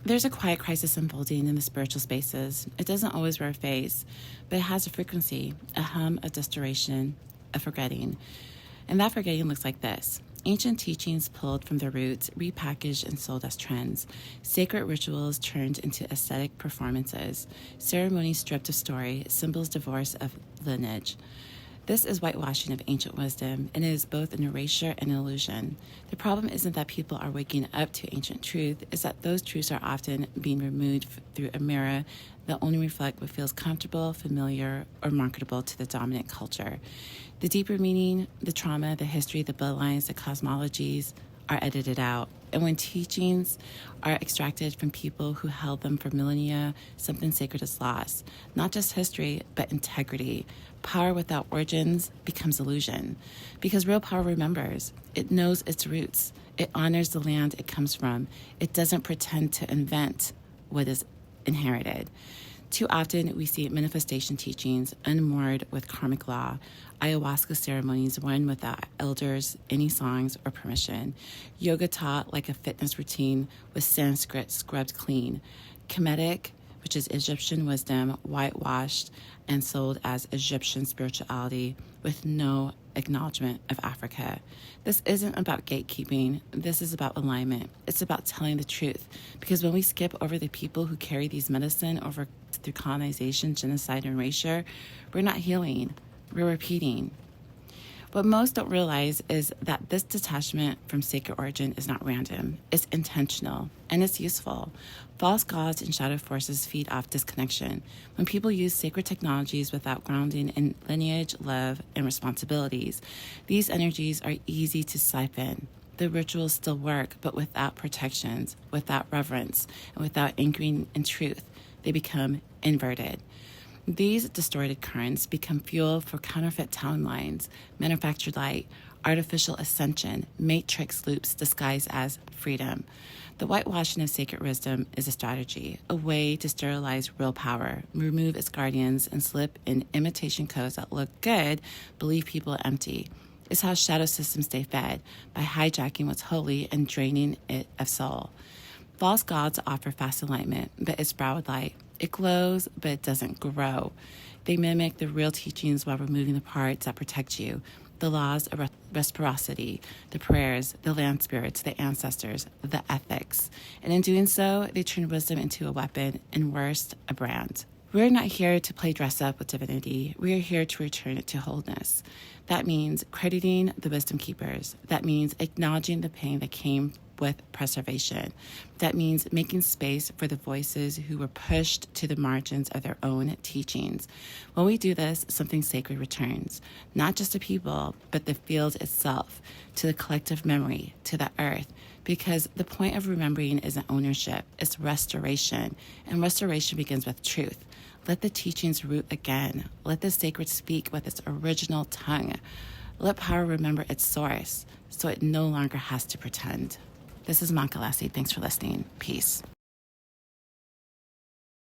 There's a quiet crisis unfolding in the spiritual spaces. It doesn't always wear a face, but it has a frequency, a hum of distortion, a forgetting. And that forgetting looks like this. Ancient teachings pulled from their roots, repackaged and sold as trends. Sacred rituals turned into aesthetic performances. Ceremonies stripped of story, symbols divorced of lineage. This is whitewashing of ancient wisdom, and it is both an erasure and an illusion. The problem isn't that people are waking up to ancient truth, it's that those truths are often being removed through a mirror that only reflect what feels comfortable, familiar, or marketable to the dominant culture. The deeper meaning, the trauma, the history, the bloodlines, the cosmologies are edited out. And when teachings are extracted from people who held them for millennia, something sacred is lost. Not just history, but integrity. Power without origins becomes illusion. Because real power remembers. It knows its roots. It honors the land it comes from. It doesn't pretend to invent what is inherited. Too often, we see manifestation teachings unmoored with karmic law, ayahuasca ceremonies run without elders, any songs, or permission, yoga taught like a fitness routine with Sanskrit scrubbed clean, Kemetic, which is Egyptian wisdom, whitewashed and sold as Egyptian spirituality with no acknowledgement of Africa. This isn't about gatekeeping. This is about alignment. It's about telling the truth. Because when we skip over the people who carry these medicine over through colonization, genocide, and erasure, we're not healing. We're repeating. What most don't realize is that this detachment from sacred origin is not random. It's intentional, and it's useful. False gods and shadow forces feed off disconnection. When people use sacred technologies without grounding in lineage, love, and responsibilities, these energies are easy to siphon. The rituals still work, but without protections, without reverence, and without anchoring in truth, they become inverted. These distorted currents become fuel for counterfeit timelines, manufactured light, artificial ascension, matrix loops disguised as freedom. The whitewashing of sacred wisdom is a strategy, a way to sterilize real power, remove its guardians, and slip in imitation codes that look good but leave people empty. It's how shadow systems stay fed, by hijacking what's holy and draining it of soul. False gods offer fast alignment, but it's browed light. It glows, but it doesn't grow. They mimic the real teachings while removing the parts that protect you, the laws of reciprocity, the prayers, the land spirits, the ancestors, the ethics. And in doing so, they turn wisdom into a weapon and worst, a brand. We're not here to play dress up with divinity. We are here to return it to wholeness. That means crediting the wisdom keepers. That means acknowledging the pain that came with preservation. That means making space for the voices who were pushed to the margins of their own teachings. When we do this, something sacred returns, not just to people, but the field itself, to the collective memory, to the earth. Because the point of remembering isn't ownership, it's restoration. And restoration begins with truth. Let the teachings root again. Let the sacred speak with its original tongue. Let power remember its source, so it no longer has to pretend. This is Makalasi. Thanks for listening. Peace.